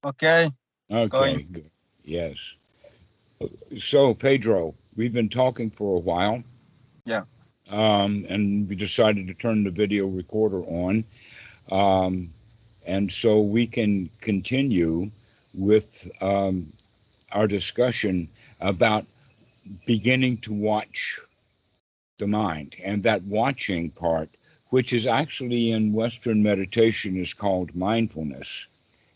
Okay, it's going. Okay, good. Yes. So, Pedro, we've been talking for a while, Yeah. and we decided to turn the video recorder on, um, and so we can continue with our discussion about beginning to watch the mind. And that watching part, which is actually in Western meditation is called mindfulness,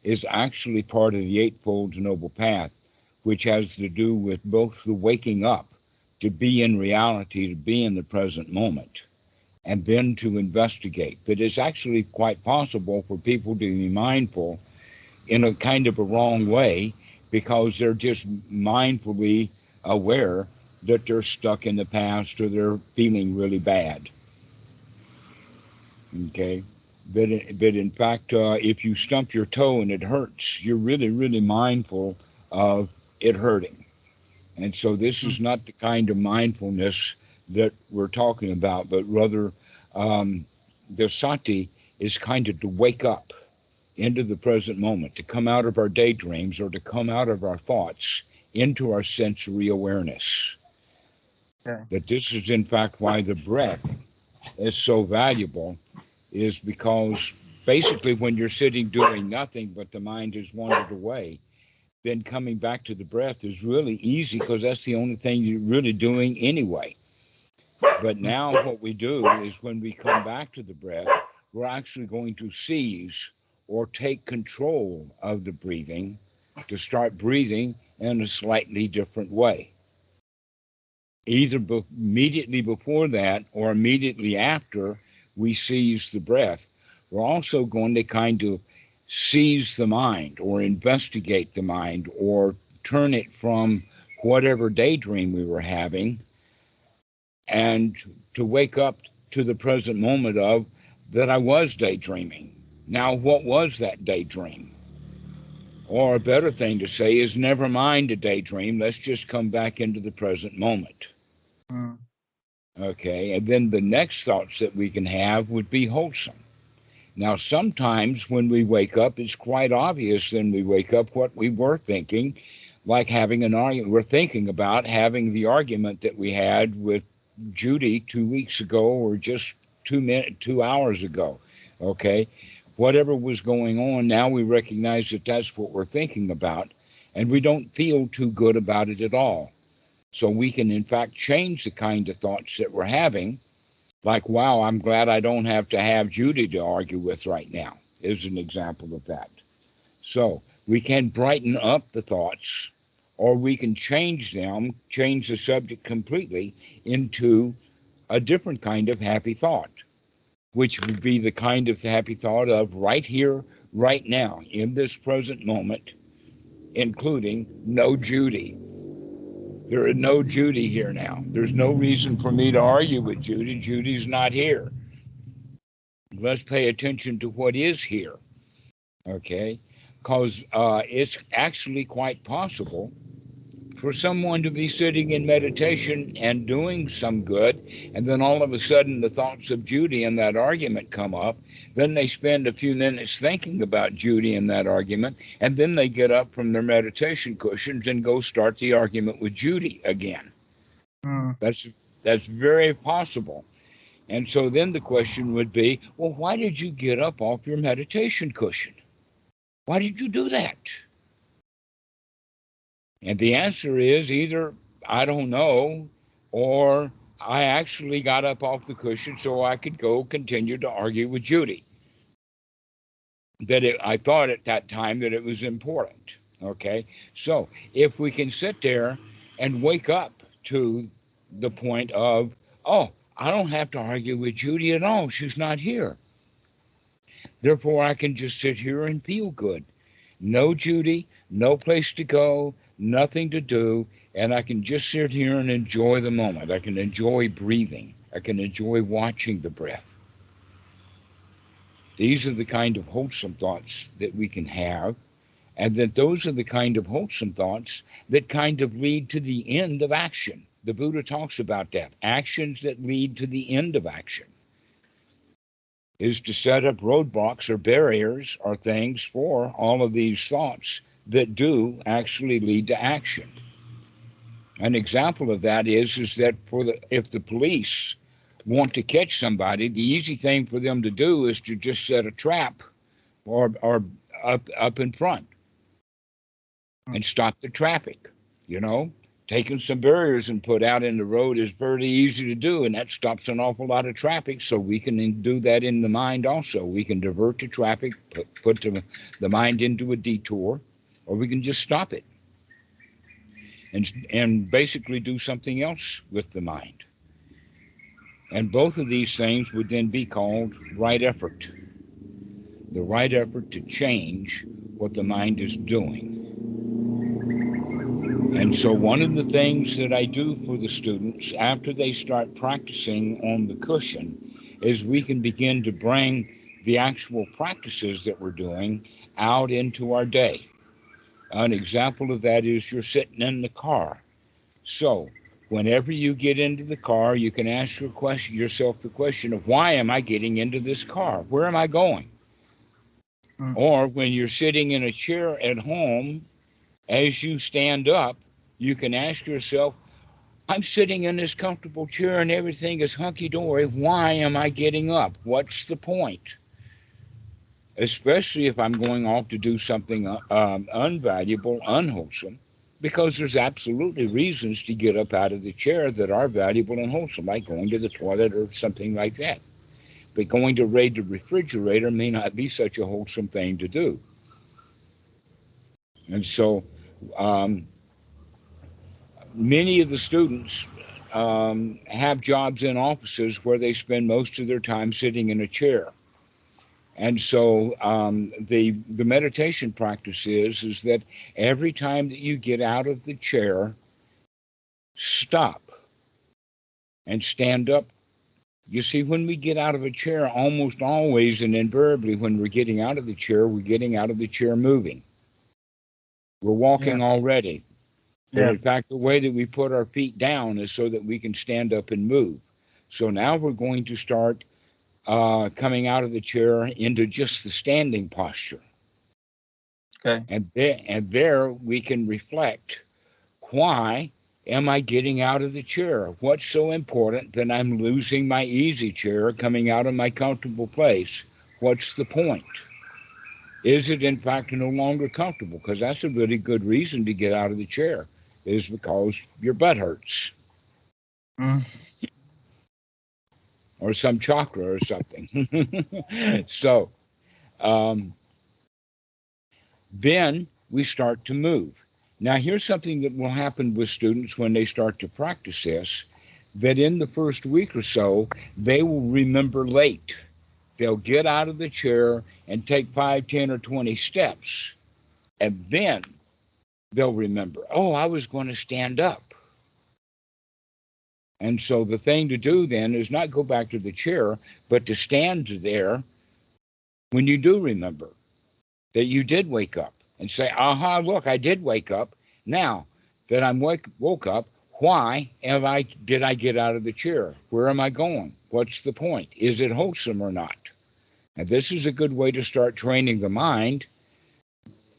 is actually part of the Eightfold Noble Path, which has to do with both the waking up to be in reality, to be in the present moment, and then to investigate. That it's actually quite possible for people to be mindful in a kind of a wrong way because they're just mindfully aware that they're stuck in the past or they're feeling really bad. Okay. But in fact, if you stump your toe and it hurts, you're really, really mindful of it hurting. And so this Mm. is not the kind of mindfulness that we're talking about, but rather the sati is kind of to wake up into the present moment, to come out of our daydreams or to come out of our thoughts into our sensory awareness. Okay. That this is, in fact, why the breath is so valuable, is because basically when you're sitting doing nothing but the mind has wandered away, then coming back to the breath is really easy because that's the only thing you're really doing anyway. But Mm. now what we do is when we come back to the breath, we're actually going to seize or take control of the breathing to start breathing in a slightly different way. Either immediately before that or immediately after we seize the breath, we're also going to kind of seize the mind or investigate the mind or turn it from whatever daydream we were having and to wake up to the present moment of that I was daydreaming. Now, what was that daydream? Or a better thing to say is never mind a daydream. Let's just come back into the present moment. Mm. Okay. And then the next thoughts that we can have would be wholesome. Now, sometimes when we wake up, it's quite obvious then we wake up what we were thinking, like having an argument. We're thinking about having the argument that we had with Judy 2 weeks ago or just 2 hours ago. Okay. Whatever was going on, now we recognize that that's what we're thinking about, and we don't feel too good about it at all. So we can, in fact, change the kind of thoughts that we're having, like, wow, I'm glad I don't have to have Judy to argue with right now, is an example of that. So we can brighten up the thoughts, or we can change them, change the subject completely into a different kind of happy thought, which would be the kind of happy thought of right here, right now, in this present moment, including no Judy. There is no Judy here now. There's no reason for me to argue with Judy. Judy's not here. Let's pay attention to what is here, okay? Because it's actually quite possible for someone to be sitting in meditation and doing some good, and then all of a sudden the thoughts of Judy and that argument come up. Then they spend a few minutes thinking about Judy and that argument, and then they get up from their meditation cushions and go start the argument with Judy again. Mm. That's that's very possible. And so then the question would be, well, why did you get up off your meditation cushion? Why did you do that? And the answer is either I don't know, or I actually got up off the cushion so I could go continue to argue with Judy. I thought at that time that it was important. Okay, so if we can sit there and wake up to the point of, oh, I don't have to argue with Judy at all. She's not here. Therefore, I can just sit here and feel good. No Judy, no place to go, nothing to do, and I can just sit here and enjoy the moment. I can enjoy breathing. I can enjoy watching the breath. These are the kind of wholesome thoughts that we can have, and that those are the kind of wholesome thoughts that kind of lead to the end of action. The Buddha talks about that actions that lead to the end of action. is to set up roadblocks or barriers or things for all of these thoughts that do actually lead to action. An example of that is that if the police want to catch somebody, the easy thing for them to do is to just set a trap or up in front mm, and stop the traffic. You know, taking some barriers and put out in the road is very easy to do, and that stops an awful lot of traffic. So we can do that in the mind also. We can divert the traffic, put the mind into a detour, or we can just stop it and basically do something else with the mind. And both of these things would then be called right effort. The right effort to change what the mind is doing. And so, one of the things that I do for the students after they start practicing on the cushion is we can begin to bring the actual practices that we're doing out into our day. An example of that is you're sitting in the car. So, whenever you get into the car, you can ask yourself the question of why am I getting into this car? Where am I going? mm, Or when you're sitting in a chair at home, as you stand up, you can ask yourself, I'm sitting in this comfortable chair and everything is hunky dory. Why am I getting up? What's the point? Especially if I'm going off to do something unvaluable, unwholesome, because there's absolutely reasons to get up out of the chair that are valuable and wholesome, like going to the toilet or something like that. But going to raid the refrigerator may not be such a wholesome thing to do. And so um, many of the students have jobs in offices where they spend most of their time sitting in a chair. And so the meditation practice is that every time that you get out of the chair, stop and stand up. You see, when we get out of a chair, almost always and invariably, when we're getting out of the chair, we're getting out of the chair moving. We're yeah, walking already. But yeah, in fact, the way that we put our feet down is so that we can stand up and move. So now we're going to start coming out of the chair into just the standing posture. okay, And there we can reflect, why am I getting out of the chair? What's so important that I'm losing my easy chair, coming out of my comfortable place? What's the point? Is it in fact no longer comfortable? Because that's a really good reason to get out of the chair, is because your butt hurts mm, or some chakra or something. So um, then we start to move. Now, here's something that will happen with students when they start to practice this, that in the first week or so, they will remember late. They'll get out of the chair and take 5, 10, or 20 steps. And then they'll remember, oh, I was going to stand up. And so the thing to do then is not go back to the chair, but to stand there when you do remember that you did wake up and say, aha, look, I did wake up. Now that woke up, why did I get out of the chair? Where am I going? What's the point? Is it wholesome or not? And this is a good way to start training the mind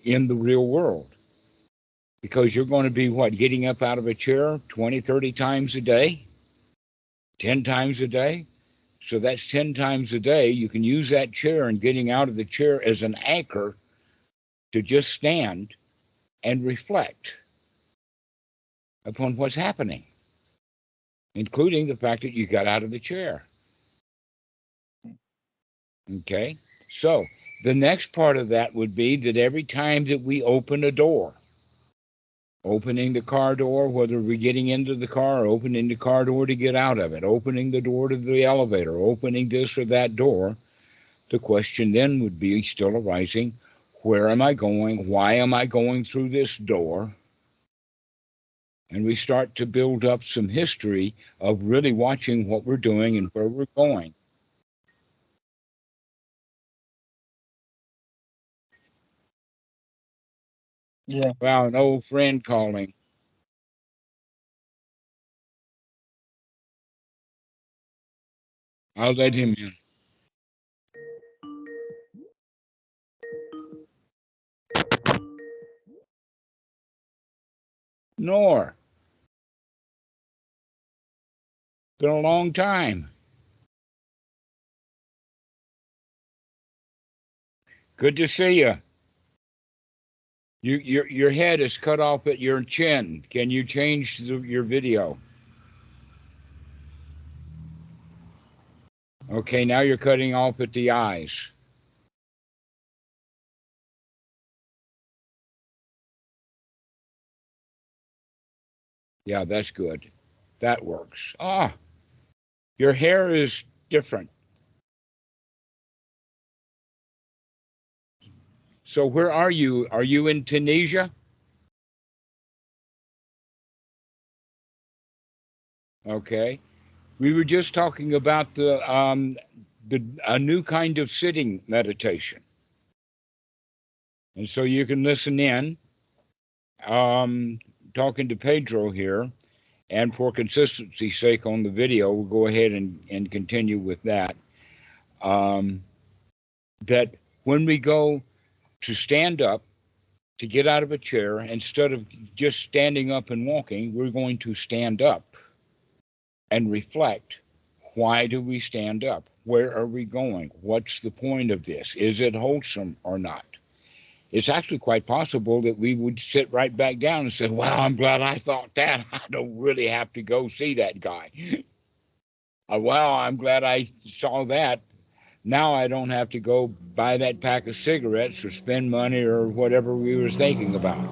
in the real world, because you're going to be getting up out of a chair 20, 30 times a day, 10 times a day. So that's 10 times a day. You can use that chair and getting out of the chair as an anchor to just stand and reflect upon what's happening, including the fact that you got out of the chair. Okay? So the next part of that would be that every time that we open a door, opening the car door, whether we're getting into the car, or opening the car door to get out of it, opening the door to the elevator, opening this or that door, the question then would be still arising, where am I going? Why am I going through this door? And we start to build up some history of really watching what we're doing and where we're going. yeah, Wow, an old friend calling. I'll let him in. Nour. Been a long time. Good to see you. Your head is cut off at your chin. Can you change your video? Okay, now you're cutting off at the eyes. Yeah, that's good. That works. Ah, your hair is different. So where are you? Are you in Tunisia? Okay. We were just talking about the a new kind of sitting meditation, and so you can listen in. Um, Talking to Pedro here, and for consistency's sake on the video, we'll go ahead and continue with that. Um, that when we go to stand up, to get out of a chair, instead of just standing up and walking, we're going to stand up and reflect. Why do we stand up? Where are we going? What's the point of this? Is it wholesome or not? It's actually quite possible that we would sit right back down and say, "Wow, I'm glad I thought that. I don't really have to go see that guy. Wow, I'm glad I saw that. Now I don't have to go buy that pack of cigarettes or spend money or whatever we were thinking about."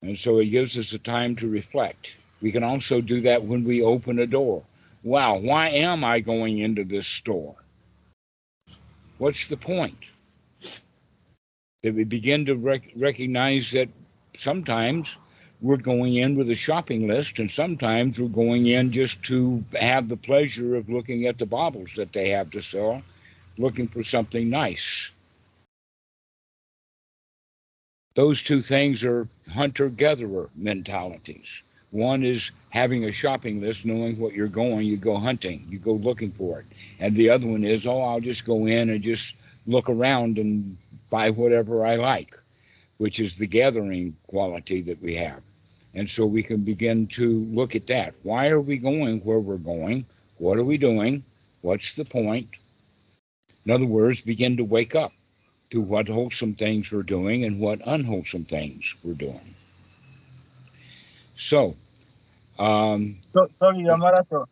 And so it gives us a time to reflect. We can also do that when we open a door. Wow, why am I going into this store? What's the point? That we begin to recognize that sometimes we're going in with a shopping list, and sometimes we're going in just to have the pleasure of looking at the baubles that they have to sell, looking for something nice. Those two things are hunter-gatherer mentalities. One is having a shopping list, knowing what you're going, you go hunting, you go looking for it. And the other one is, oh, I'll just go in and just look around and buy whatever I like, which is the gathering quality that we have. And so we can begin to look at that. Why are we going where we're going? What are we doing? What's the point? In other words, begin to wake up to what wholesome things we're doing and what unwholesome things we're doing. So, Sorry, Dhammarato.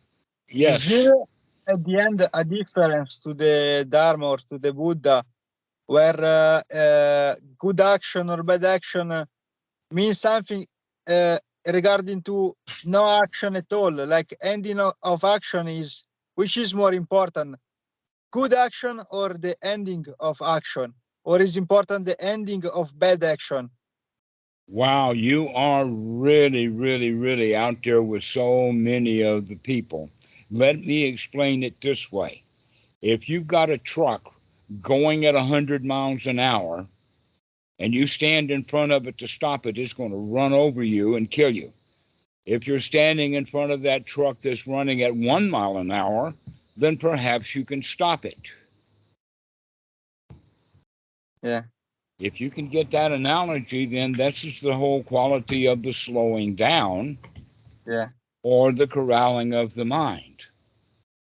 Is yes. there at the end a difference to the Dharma or to the Buddha where good action or bad action means something regarding to no action at all? Like ending of action is, which is more important, good action or the ending of action? Or is important the ending of bad action? Wow, you are really, really, really out there with so many of the people. Let me explain it this way. If you've got a truck going at 100 miles an hour and you stand in front of it to stop it, it's going to run over you and kill you. If you're standing in front of that truck that's running at 1 mile an hour, then perhaps you can stop it. Yeah. If you can get that analogy, then that's just the whole quality of the slowing down, Yeah. or the corralling of the mind.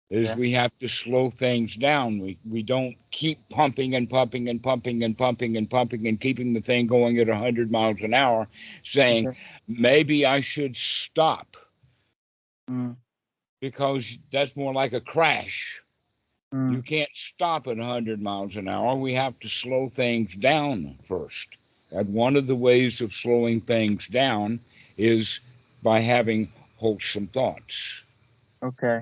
Is Yeah. we have to slow things down. We don't keep pumping and pumping and pumping and pumping and pumping and keeping the thing going at 100 miles an hour, saying, Okay. maybe I should stop, Mm. because that's more like a crash. You Mm. can't stop at 100 miles an hour. We have to slow things down first. And one of the ways of slowing things down is by having wholesome thoughts. Okay.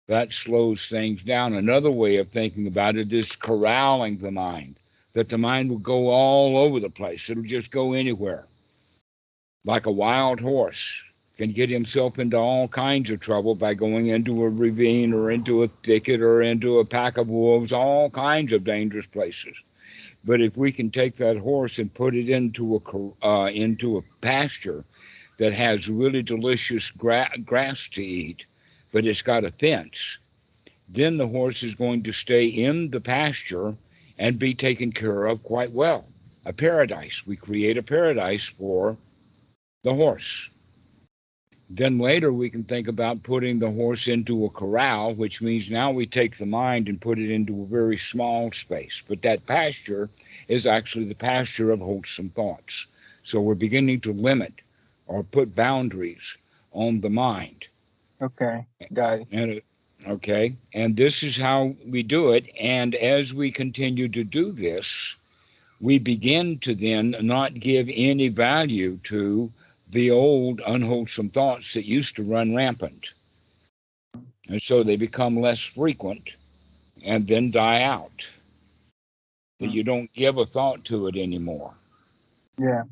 That slows things down. Another way of thinking about it is corralling the mind, that the mind will go all over the place. It'll just go anywhere. Like a wild horse can get himself into all kinds of trouble by going into a ravine or into a thicket or into a pack of wolves, all kinds of dangerous places. But if we can take that horse and put it into a pasture that has really delicious grass to eat, but it's got a fence, then the horse is going to stay in the pasture and be taken care of quite well. A paradise. We create a paradise for the horse. Then later we can think about putting the horse into a corral, which means now we take the mind and put it into a very small space. But that pasture is actually the pasture of wholesome thoughts. So we're beginning to limit or put boundaries on the mind. Okay, got it. And okay, and this is how we do it. And as we continue to do this, we begin to then not give any value to the old unwholesome thoughts that used to run rampant. And so they become less frequent and then die out. That you don't give a thought to it anymore. Yeah.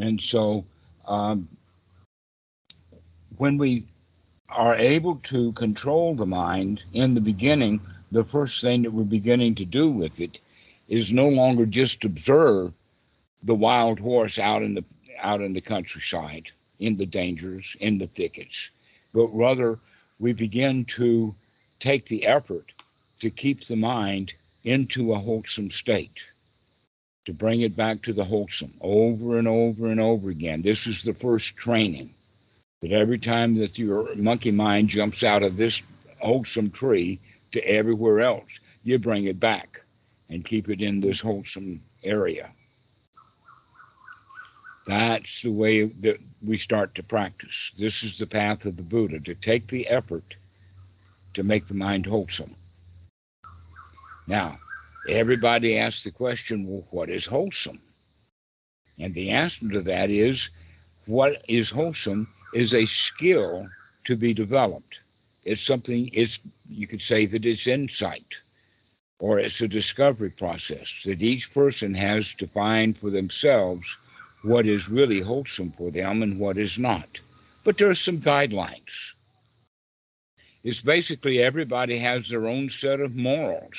And so when we are able to control the mind in the beginning, the first thing that we're beginning to do with it is no longer just observe the wild horse out in the countryside, in the dangers, in the thickets, but rather we begin to take the effort to keep the mind into a wholesome state, to bring it back to the wholesome over and over and over again. This is the first training, that every time that your monkey mind jumps out of this wholesome tree to everywhere else, you bring it back and keep it in this wholesome area. That's the way that we start to practice. This is the path of the Buddha, to take the effort to make the mind wholesome. Now, everybody asks the question, well, what is wholesome? And the answer to that is, what is wholesome is a skill to be developed. It's something, you could say that it's insight, or it's a discovery process that each person has to find for themselves what is really wholesome for them and what is not. But there are some guidelines. It's basically everybody has their own set of morals.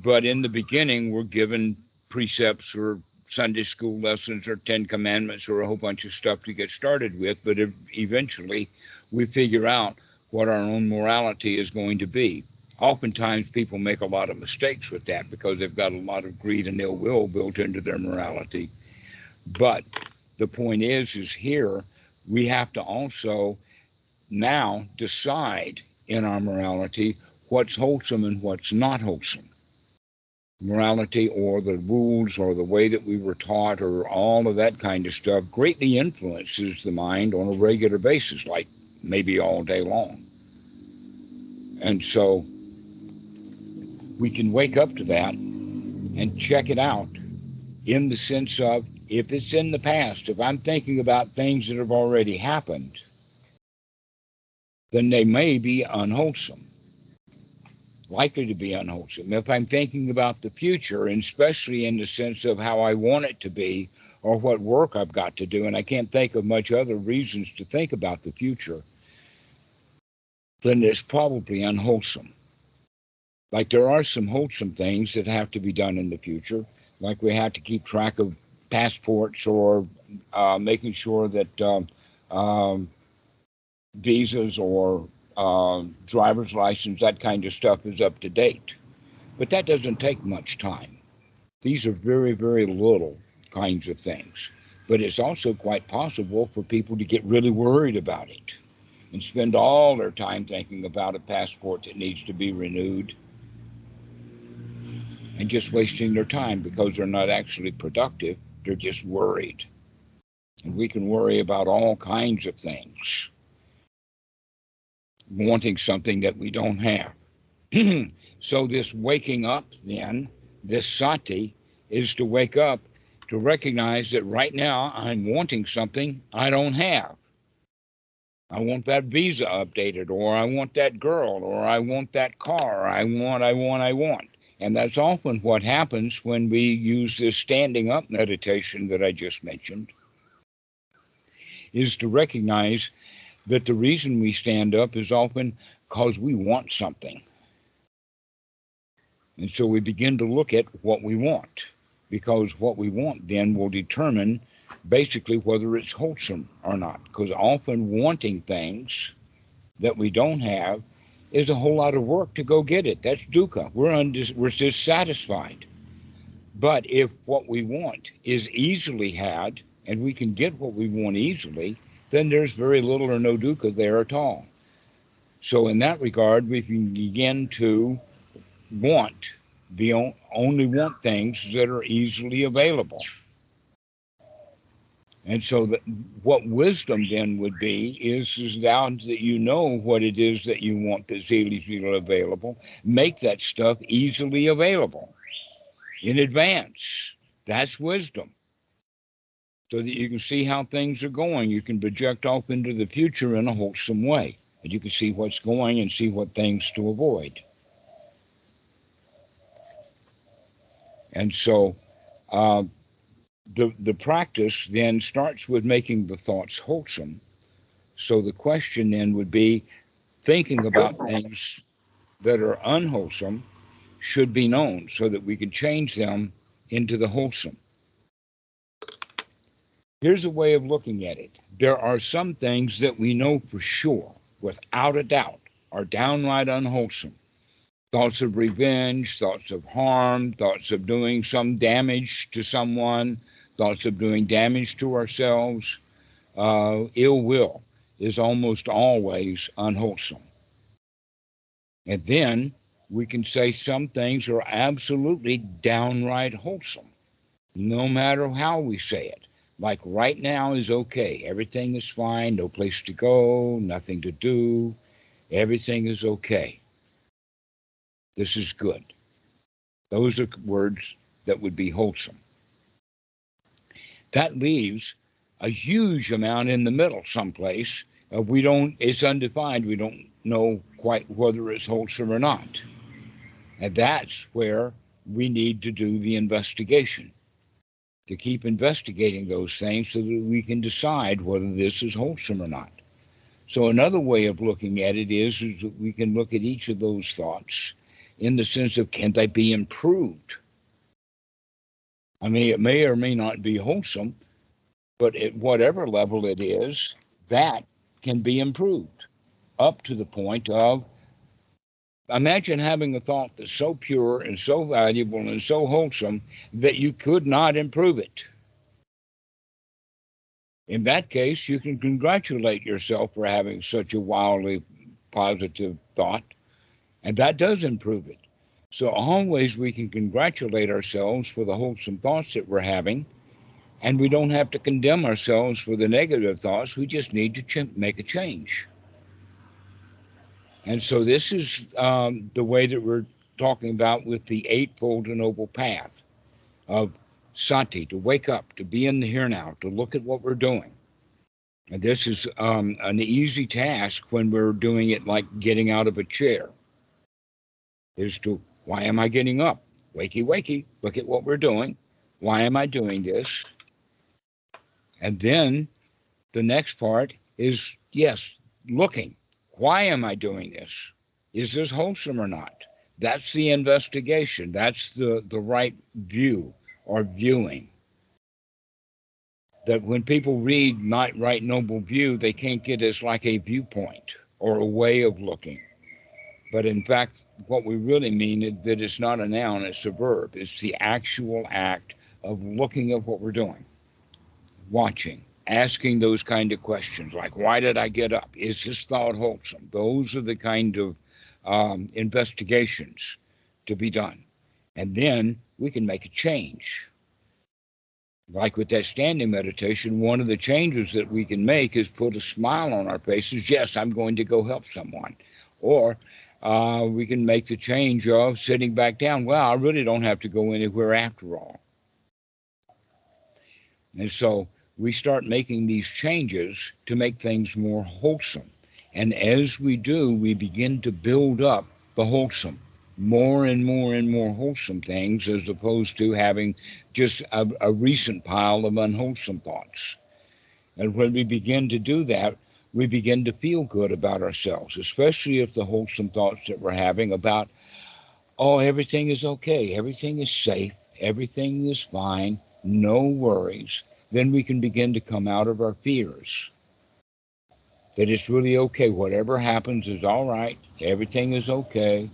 But in the beginning, we're given precepts or Sunday school lessons or 10 Commandments or a whole bunch of stuff to get started with. But eventually, we figure out what our own morality is going to be. Oftentimes, people make a lot of mistakes with that because they've got a lot of greed and ill will built into their morality. But the point is here we have to also now decide in our morality what's wholesome and what's not wholesome. Morality, or the rules, or the way that we were taught, or all of that kind of stuff greatly influences the mind on a regular basis, like maybe all day long. And so we can wake up to that and check it out in the sense of, if it's in the past, if I'm thinking about things that have already happened, then they may be unwholesome, likely to be unwholesome. If I'm thinking about the future, and especially in the sense of how I want it to be, or what work I've got to do, and I can't think of much other reasons to think about the future, then it's probably unwholesome. Like there are some wholesome things that have to be done in the future, like we have to keep track of passports, or making sure that visas or driver's license, that kind of stuff is up to date. But that doesn't take much time. These are very, very little kinds of things. But it's also quite possible for people to get really worried about it and spend all their time thinking about a passport that needs to be renewed, and just wasting their time because they're not actually productive. They're just worried. And we can worry about all kinds of things, wanting something that we don't have. So this waking up then, this sati, is to wake up to recognize that right now I'm wanting something I don't have. I want that visa updated, or I want that girl, or I want that car. I want. And that's often what happens when we use this standing up meditation that I just mentioned, is to recognize that the reason we stand up is often because we want something. And so we begin to look at what we want, because what we want then will determine basically whether it's wholesome or not. Because often wanting things that we don't have is a whole lot of work to go get it. That's dukkha. We're dissatisfied. But if what we want is easily had, and we can get what we want easily, then there's very little or no dukkha there at all. So in that regard, we can begin to want only want things that are easily available. And so what wisdom then would be is now that you know what it is that you want that's easily available, make that stuff easily available in advance. That's wisdom. So that you can see how things are going. You can project off into the future in a wholesome way. And you can see what's going and see what things to avoid. And so the practice then starts with making the thoughts wholesome. So the question then would be thinking about things that are unwholesome should be known so that we can change them into the wholesome. Here's a way of looking at it. There are some things that we know for sure, without a doubt, are downright unwholesome. Thoughts of revenge, thoughts of harm, thoughts of doing some damage to someone, thoughts of doing damage to ourselves. Ill will is almost always unwholesome. And then we can say some things are absolutely downright wholesome, no matter how we say it. Like right now is okay. Everything is fine. No place to go, nothing to do. Everything is okay. This is good. Those are words that would be wholesome. That leaves a huge amount in the middle someplace. It's undefined. We don't know quite whether it's wholesome or not. And that's where we need to do the investigation, to keep investigating those things so that we can decide whether this is wholesome or not. So another way of looking at it is that we can look at each of those thoughts in the sense of, can they be improved? I mean, it may or may not be wholesome, but at whatever level it is, that can be improved up to the point of, imagine having a thought that's so pure and so valuable and so wholesome that you could not improve it. In that case, you can congratulate yourself for having such a wildly positive thought, and that does improve it. So always we can congratulate ourselves for the wholesome thoughts that we're having, and we don't have to condemn ourselves for the negative thoughts. We just need to make a change. And so this is the way that we're talking about with the Eightfold and Noble Path of sati, to wake up, to be in the here now, to look at what we're doing. And this is an easy task when we're doing it like getting out of a chair, is to, why am I getting up? Wakey, wakey, look at what we're doing. Why am I doing this? And then the next part is, yes, looking. Why am I doing this? Is this wholesome or not? That's the investigation. That's the right view or viewing. That when people read Night Right Noble View, they can't get it as like a viewpoint or a way of looking. But in fact, what we really mean is that it's not a noun, it's a verb. It's the actual act of looking at what we're doing, watching, asking those kind of questions like, why did I get up? Is this thought wholesome? Those are the kind of investigations to be done. And then we can make a change. Like with that standing meditation, one of the changes that we can make is put a smile on our faces. Yes, I'm going to go help someone. Or we can make the change of sitting back down. Well, I really don't have to go anywhere after all. And so we start making these changes to make things more wholesome. And as we do, we begin to build up the wholesome, more and more and more wholesome things, as opposed to having just a recent pile of unwholesome thoughts. And when we begin to do that, we begin to feel good about ourselves, especially if the wholesome thoughts that we're having about, oh, everything is okay, everything is safe, everything is fine, no worries, then we can begin to come out of our fears. That it's really okay, whatever happens is all right, everything is okay,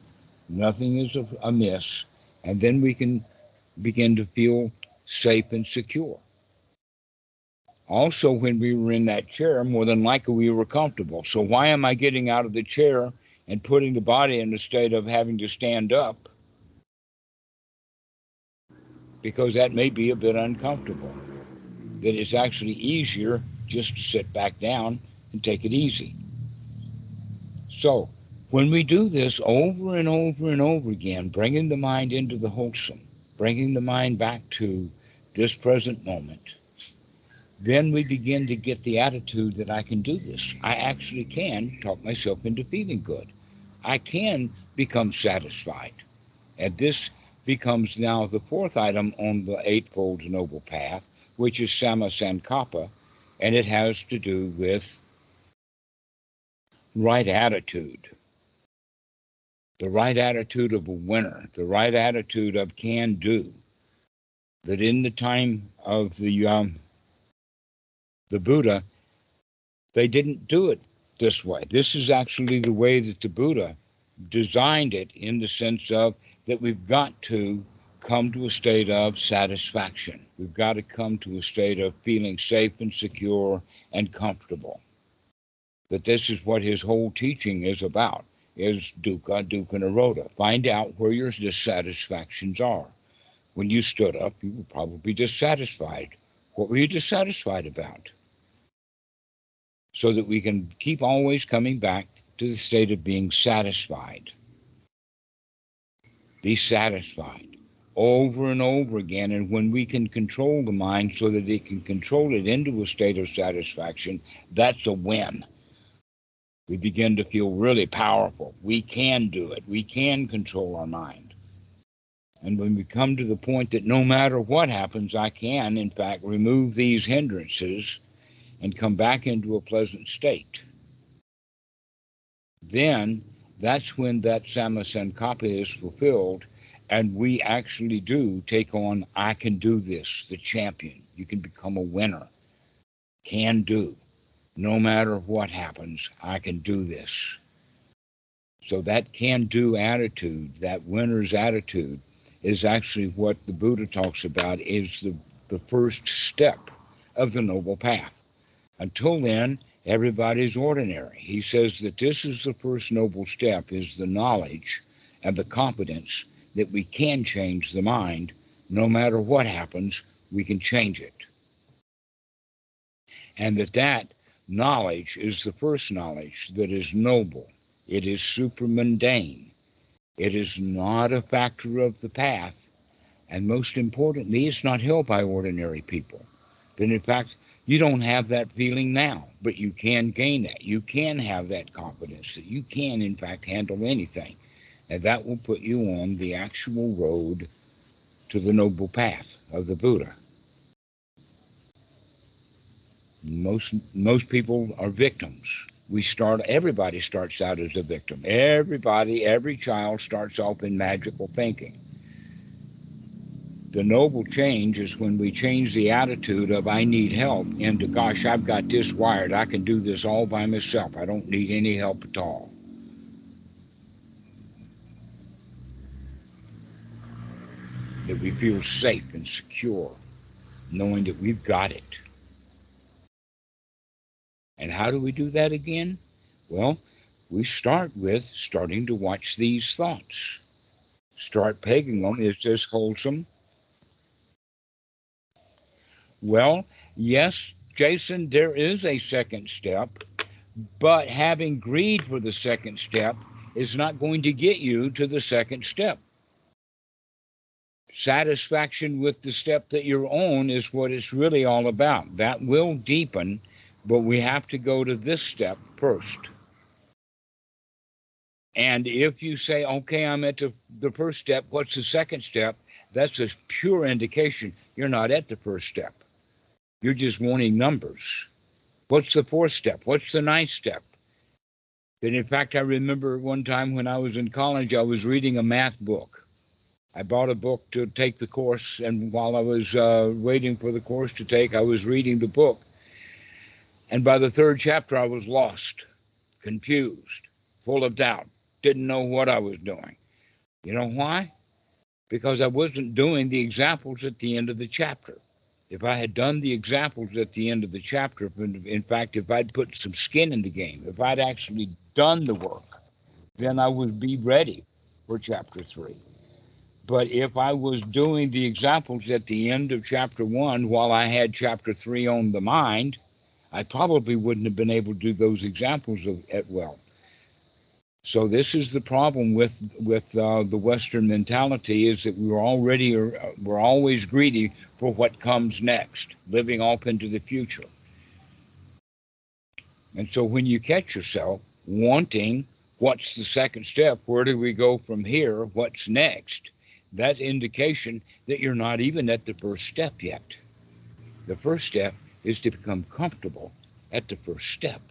nothing is amiss, and then we can begin to feel safe and secure. Also, when we were in that chair, more than likely we were comfortable. So why am I getting out of the chair and putting the body in a state of having to stand up? Because that may be a bit uncomfortable. That it's actually easier just to sit back down and take it easy. So when we do this over and over and over again, bringing the mind into the wholesome, bringing the mind back to this present moment, then we begin to get the attitude that I can do this. I actually can talk myself into feeling good. I can become satisfied. And this becomes now the fourth item on the Eightfold Noble Path, which is Samma-Sankappa, and it has to do with right attitude. The right attitude of a winner, the right attitude of can do. That in the time of the Buddha, they didn't do it this way. This is actually the way that the Buddha designed it, in the sense of that we've got to come to a state of satisfaction. We've got to come to a state of feeling safe and secure and comfortable. That this is what his whole teaching is about, is dukkha, dukkha nirodha. Find out where your dissatisfactions are. When you stood up, you were probably dissatisfied. What were you dissatisfied about? So that we can keep always coming back to the state of being satisfied. Be satisfied over and over again. And when we can control the mind so that it can control it into a state of satisfaction, that's a win. We begin to feel really powerful. We can do it. We can control our mind. And when we come to the point that no matter what happens, I can, in fact, remove these hindrances and come back into a pleasant state, then that's when that Samma-Sankappa is fulfilled, and we actually do take on, I can do this, the champion. You can become a winner. Can do. No matter what happens, I can do this. So that can-do attitude, that winner's attitude, is actually what the Buddha talks about is the first step of the Noble Path. Until then, everybody's ordinary. He says that this is the first noble step, is the knowledge and the confidence that we can change the mind. No matter what happens, we can change it. And that knowledge is the first knowledge that is noble. It is supramundane. It is not a factor of the path. And most importantly, it's not held by ordinary people. Then, in fact, you don't have that feeling now, but you can gain that. You can have that confidence that you can, in fact, handle anything. And that will put you on the actual road to the noble path of the Buddha. Most people are victims. Everybody starts out as a victim. Every child starts off in magical thinking. The noble change is when we change the attitude of I need help into, gosh, I've got this wired. I can do this all by myself. I don't need any help at all. That we feel safe and secure, knowing that we've got it. And how do we do that again? Well, we start with starting to watch these thoughts. Start pegging them. Is this wholesome? Well, yes, Jason, there is a second step, but having greed for the second step is not going to get you to the second step. Satisfaction with the step that you're on is what it's really all about. That will deepen, but we have to go to this step first. And if you say, okay, I'm at the first step, what's the second step? That's a pure indication you're not at the first step. You're just wanting numbers. What's the fourth step? What's the ninth step? And in fact, I remember one time when I was in college, I was reading a math book. I bought a book to take the course, and while I was waiting for the course to take, I was reading the book. And by the third chapter, I was lost, confused, full of doubt, didn't know what I was doing. You know why? because I wasn't doing the examples at the end of the chapter. If I had done the examples at the end of the chapter, in fact, if I'd put some skin in the game, if I'd actually done the work, then I would be ready for chapter 3. But if I was doing the examples at the end of chapter 1 while I had chapter 3 on the mind, I probably wouldn't have been able to do those examples well. So this is the problem with the Western mentality, is that we're always greedy for what comes next, living off into the future. And so when you catch yourself wanting, what's the second step? Where do we go from here? What's next? That's indication that you're not even at the first step yet. The first step is to become comfortable at the first step,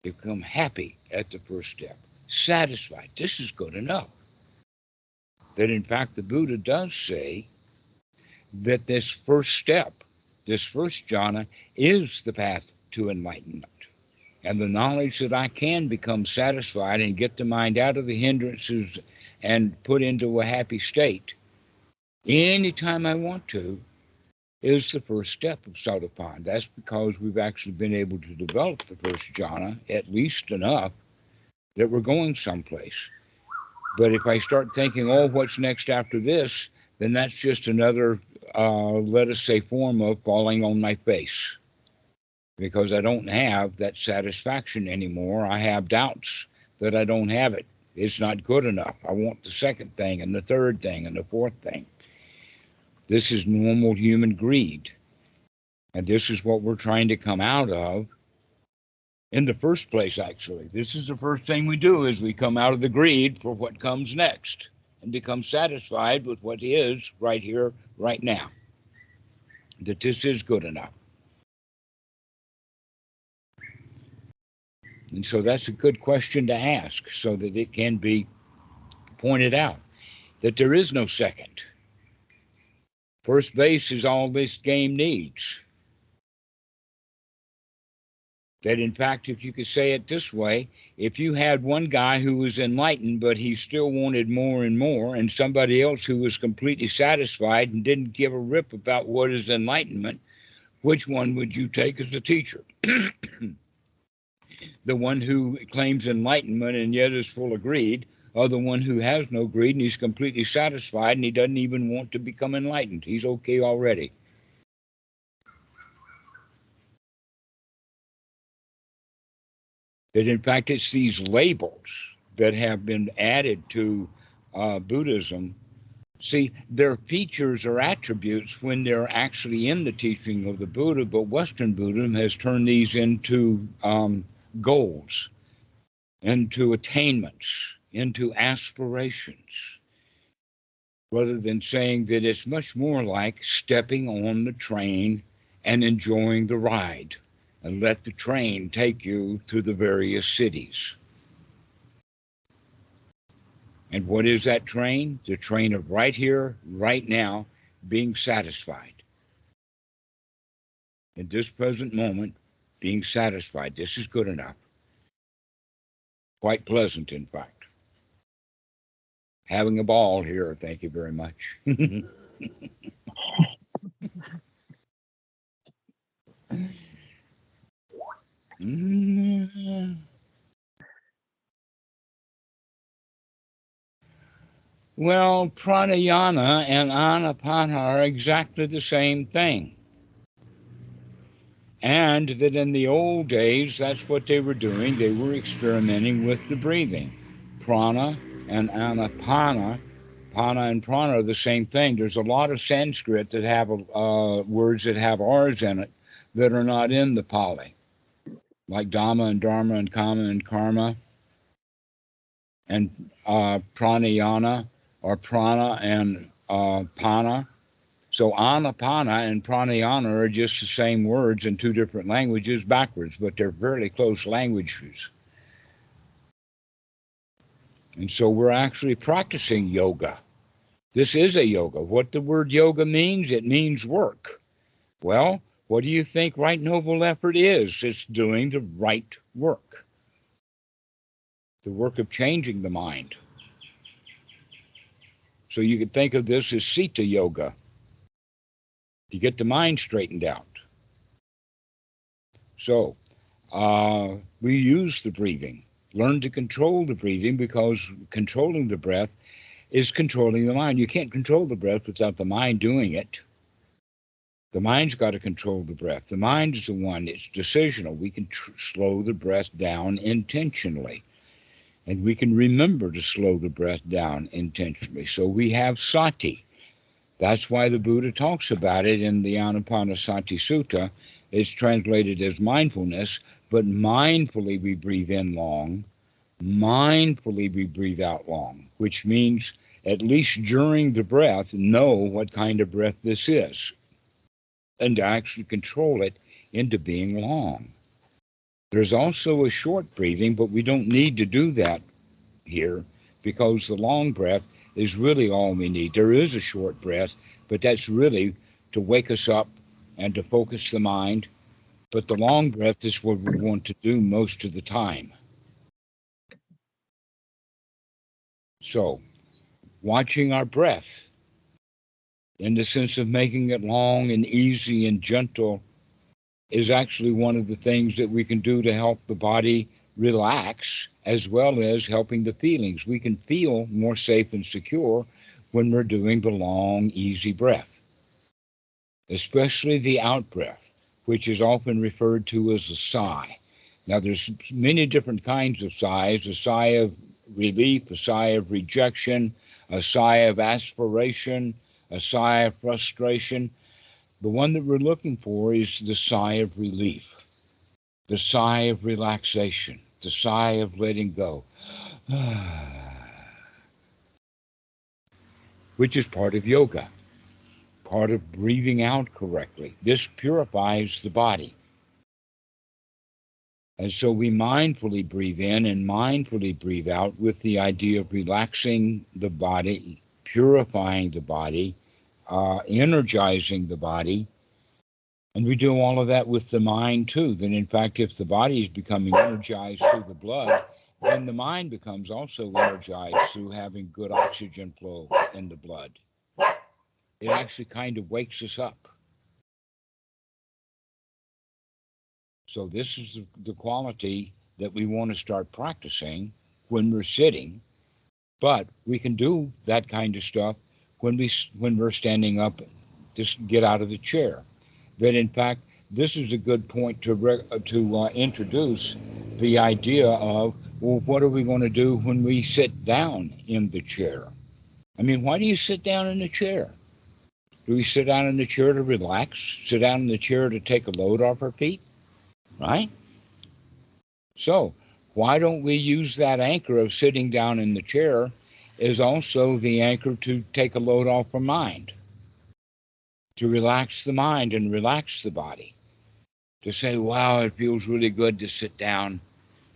become happy at the first step, satisfied. This is good enough. That in fact, the Buddha does say that this first step, this first jhana, is the path to enlightenment. And the knowledge that I can become satisfied and get the mind out of the hindrances and put into a happy state anytime I want to is the first step of Sotapanna. That's because we've actually been able to develop the first jhana, at least enough that we're going someplace. But if I start thinking, oh, what's next after this, then that's just another, let us say, form of falling on my face. Because I don't have that satisfaction anymore. I have doubts that I don't have it. It's not good enough. I want the second thing and the third thing and the fourth thing. This is normal human greed. And this is what we're trying to come out of in the first place, actually. This is the first thing we do, is we come out of the greed for what comes next and become satisfied with what is right here, right now. That this is good enough. And so that's a good question to ask, so that it can be pointed out that there is no second. First base is all this game needs. That in fact, if you could say it this way, if you had one guy who was enlightened, but he still wanted more and more, and somebody else who was completely satisfied and didn't give a rip about what is enlightenment, which one would you take as a teacher? The one who claims enlightenment and yet is full of greed, or the one who has no greed and he's completely satisfied and he doesn't even want to become enlightened? He's okay already. That in fact, it's these labels that have been added to Buddhism. See, their features or attributes when they're actually in the teaching of the Buddha, but Western Buddhism has turned these into goals, into attainments, into aspirations, rather than saying that it's much more like stepping on the train and enjoying the ride, and let the train take you to the various cities. And what is that train? The train of right here, right now, being satisfied. In this present moment, being satisfied. This is good enough. Quite pleasant, in fact. Having a ball here, thank you very much. Well, pranayama and anapana are exactly the same thing. And that in the old days, that's what they were doing. They were experimenting with the breathing. Prana and anapana, pana and prana are the same thing. There's a lot of Sanskrit that have words that have R's in it that are not in the Pali, like Dhamma and Dharma and Kama and Karma, and pranayana or prana and pana. So anapana and pranayana are just the same words in two different languages backwards, but they're very close languages. And so we're actually practicing yoga. This is a yoga. What the word yoga means, it means work. Well, what do you think right noble effort is? It's doing the right work. The work of changing the mind. So you could think of this as Sita yoga to get the mind straightened out. So we use the breathing. Learn to control the breathing, because controlling the breath is controlling the mind. You can't control the breath without the mind doing it. The mind's got to control the breath. The mind is the one, it's decisional. We can slow the breath down intentionally. And we can remember to slow the breath down intentionally. So we have sati. That's why the Buddha talks about it in the Anapanasati Sutta. It's translated as mindfulness, but mindfully we breathe in long, mindfully we breathe out long, which means at least during the breath, know what kind of breath this is, and to actually control it into being long. There's also a short breathing, but we don't need to do that here, because the long breath is really all we need. There is a short breath, but that's really to wake us up and to focus the mind. But the long breath is what we want to do most of the time. So, watching our breath in the sense of making it long and easy and gentle is actually one of the things that we can do to help the body relax, as well as helping the feelings. We can feel more safe and secure when we're doing the long, easy breath, especially the out breath, which is often referred to as a sigh. Now, there's many different kinds of sighs: a sigh of relief, a sigh of rejection, a sigh of aspiration, a sigh of frustration. The one that we're looking for is the sigh of relief, the sigh of relaxation, the sigh of letting go, which is part of yoga, part of breathing out correctly. This purifies the body. And so we mindfully breathe in and mindfully breathe out with the idea of relaxing the body, purifying the body, energizing the body. And we do all of that with the mind too. Then, in fact, if the body is becoming energized through the blood, then the mind becomes also energized through having good oxygen flow in the blood. It actually kind of wakes us up. So this is the quality that we want to start practicing when we're sitting. But we can do that kind of stuff when we're standing up, just get out of the chair. That, in fact, this is a good point to introduce the idea of, well, what are we going to do when we sit down in the chair? I mean, why do you sit down in the chair? Do we sit down in the chair to relax? Sit down in the chair to take a load off our feet? Right? So, why don't we use that anchor of sitting down in the chair as also the anchor to take a load off our mind, to relax the mind and relax the body, to say, wow, it feels really good to sit down.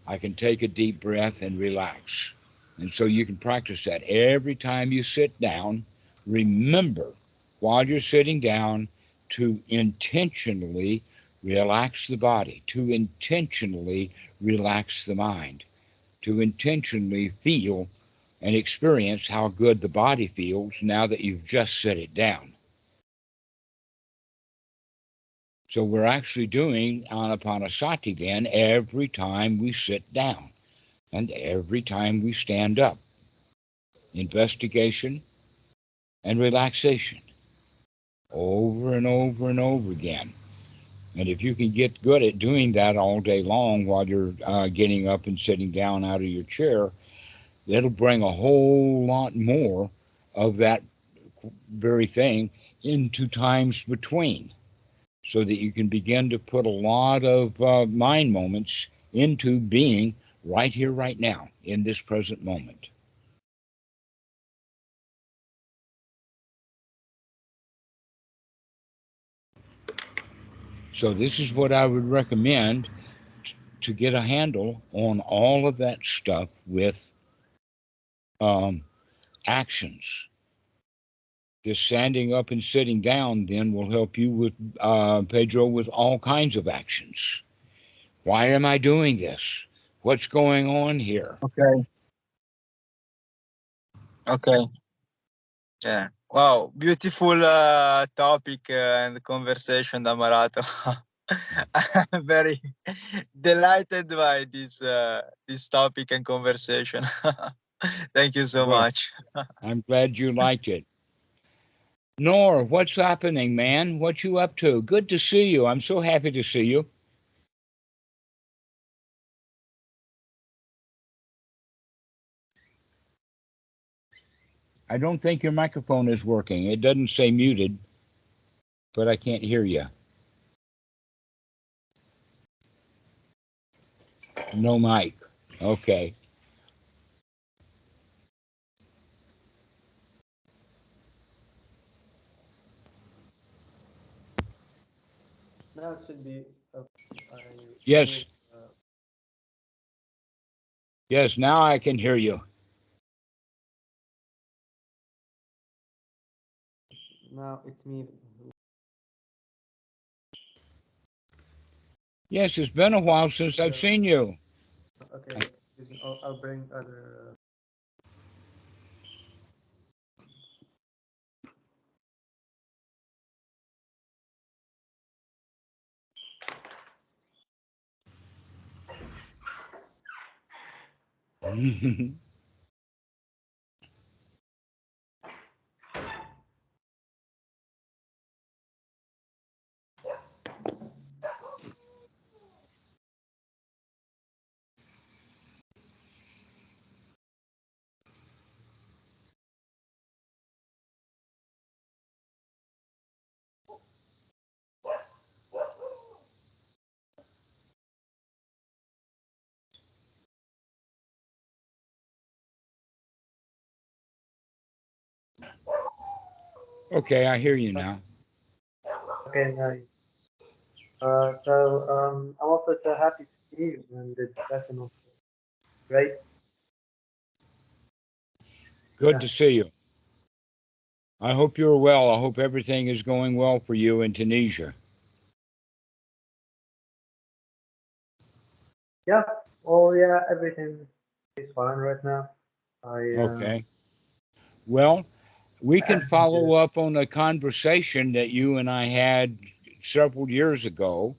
I can take a deep breath and relax. And so you can practice that. Every time you sit down, remember while you're sitting down to intentionally relax the body, to intentionally relax the mind, to intentionally feel and experience how good the body feels now that you've just set it down. So we're actually doing anapanasati then every time we sit down and every time we stand up. Investigation and relaxation over and over and over again. And if you can get good at doing that all day long while you're getting up and sitting down out of your chair, that'll bring a whole lot more of that very thing into times between, so that you can begin to put a lot of mind moments into being right here, right now, in this present moment. So this is what I would recommend to get a handle on all of that stuff with actions. This standing up and sitting down then will help you with, Pedro, with all kinds of actions. Why am I doing this? What's going on here? Okay. Okay. Yeah. Wow. Beautiful topic and conversation, Dhammarato. I'm very delighted by this topic and conversation. Thank you so Good. much. I'm glad you liked it. Nour, what's happening, man? What you up to? Good to see you. I'm so happy to see you. I don't think your microphone is working. It doesn't say muted, but I can't hear you. No mic. Okay. Now it should be. I Yes. moved. Yes. Now I can hear you. Now it's me. Yes. It's been a while since I've seen you. Okay, excuse me. I'll bring other. Okay. I hear you now. Okay, nice. I'm also so happy to see you, and the discussion was great. Good Yeah, to see you. I hope you're well. I hope everything is going well for you in Tunisia. yeah. Oh, yeah. Everything is fine right now. I Okay. Well, we can and follow up on a conversation that you and I had several years ago.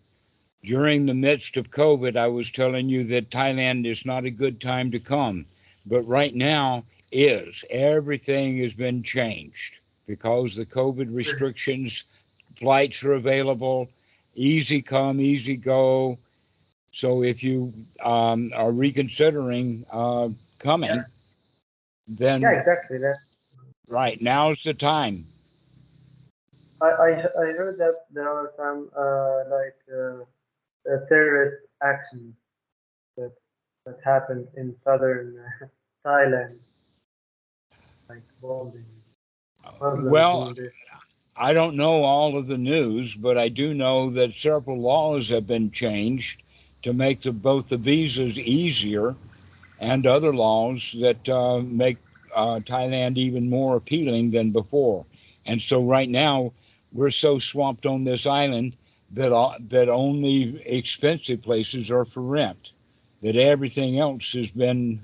During the midst of COVID, I was telling you that Thailand is not a good time to come, but right now is. Everything has been changed because the COVID restrictions, flights are available, easy come, easy go. So if you are reconsidering yeah, coming, yeah. then Exactly. That right now's the time. I heard that there are some terrorist actions that that happened in southern Thailand, like bombing Muslims Well, in this. I don't know all of the news, but I do know that several laws have been changed to make both the visas easier and other laws that make Thailand even more appealing than before. And so right now, we're so swamped on this island that only expensive places are for rent. That everything else has been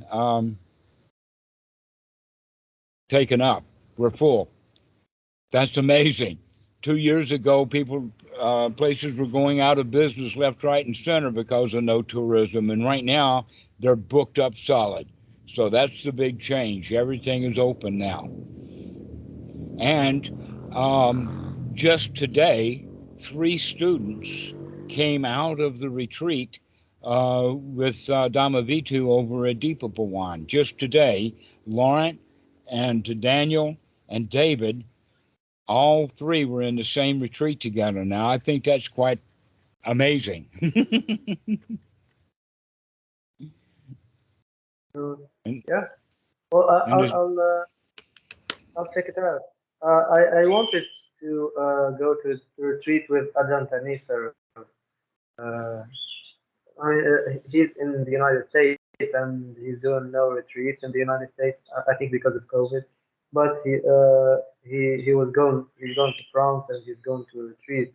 taken up. We're full. That's amazing. 2 years ago, places were going out of business left, right, and center because of no tourism, and right now they're booked up solid. So that's the big change. Everything is open now. And just today, 3 students came out of the retreat with Dhamma over at Deepapawan. Just today, Laurent and Daniel and David, all 3 were in the same retreat together now. I think that's quite amazing. So, and, yeah. Well, and it's, I'll check it out. I wanted to go to retreat with Ajahn Tanisar. Uh, he's in the United States and he's doing no retreats in the United States. I think because of COVID. But he's going to France and he's going to a retreat.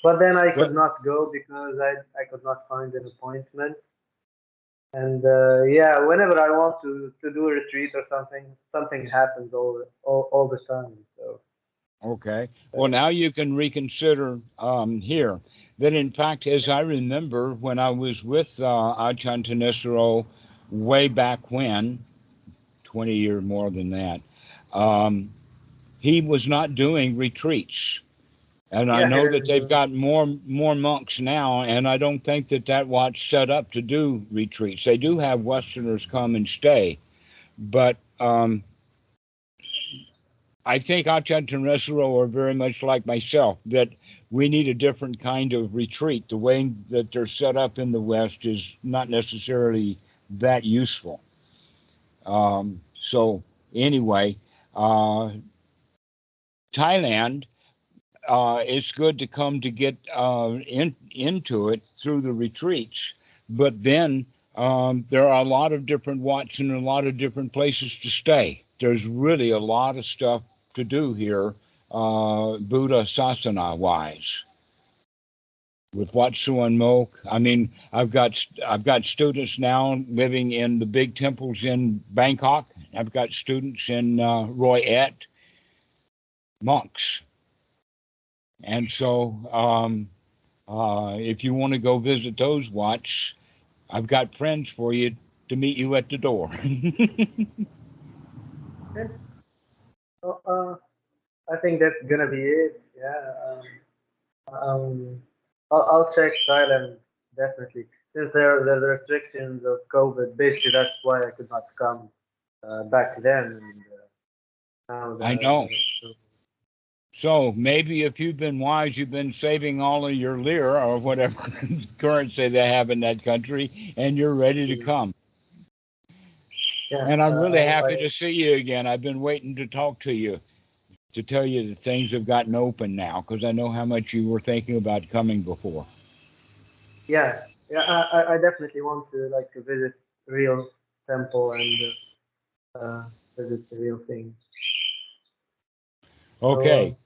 But then I well, could not go because I could not find an appointment. And yeah, whenever I want to do a retreat or something happens all the time. So Okay. Well, now you can reconsider here that, in fact, as I remember when I was with Ajahn Tanesaro way back when, 20 years more than that, um, he was not doing retreats. And I yeah, he know that didn't they've do. got more monks now, and I don't think that what's set up to do retreats. They do have Westerners come and stay, but I think Ajahn Tanesaro are very much like myself, that we need a different kind of retreat. The way that they're set up in the West is not necessarily that useful. So anyway, uh, Thailand, it's good to come to get into it through the retreats, but then there are a lot of different Wats and a lot of different places to stay. There's really a lot of stuff to do here, Buddha Sasana wise. With Watsu and Mok, I mean, I've got students now living in the big temples in Bangkok. I've got students in Roy Et, monks, and so if you want to go visit those Wats, I've got friends for you to meet you at the door. Okay. So, I think that's gonna be it. Yeah. I'll check Thailand definitely. Since there are the restrictions of COVID, basically that's why I could not come back then. And now I know. so, So maybe if you've been wise, you've been saving all of your lira or whatever currency they have in that country, and you're ready to come. yeah, And I'm really happy to see you again. I've been waiting to talk to you to tell you that things have gotten open now because I know how much you were thinking about coming before. yeah, yeah. I definitely want to like to visit real temple and uh, visit the real thing. So Okay.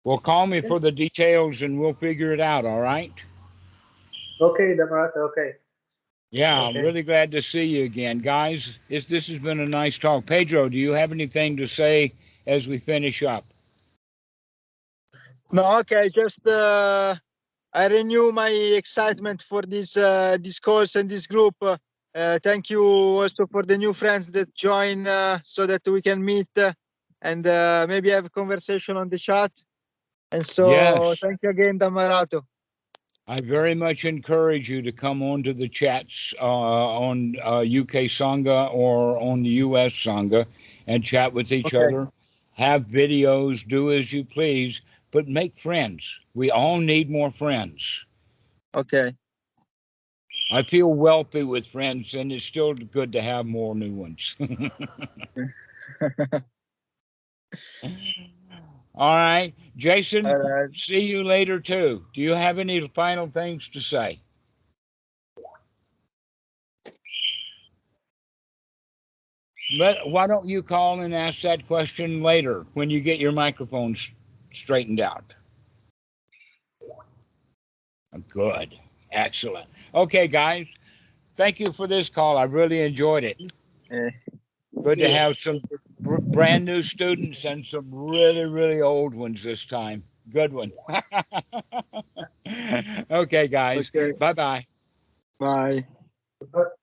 Well, call me yeah. for the details and we'll figure it out, all right? Okay, Dhammarato. Okay, Yeah, I'm okay. really glad to see you again. Guys, this has been a nice talk. Pedro, do you have anything to say as we finish up? No, okay, just I renew my excitement for this course and this group. Thank you also for the new friends that join, so that we can meet and maybe have a conversation on the chat. And so, Yes, thank you again, Dhammarato. I very much encourage you to come on to the chats on UK Sangha or on the US Sangha and chat with each Okay, other. Have videos, do as you please, but make friends. We all need more friends. okay. I feel wealthy with friends, and it's still good to have more new ones. All right, All Jason, right. see you later too. Do you have any final things to say? Why don't you call and ask that question later when you get your microphone straightened out? Good. Excellent. Okay, guys, thank you for this call. I really enjoyed it. Eh, Good to Yeah. have some brand new students and some really, really old ones this time. Good one. Okay, guys. okay. Bye bye. Bye. But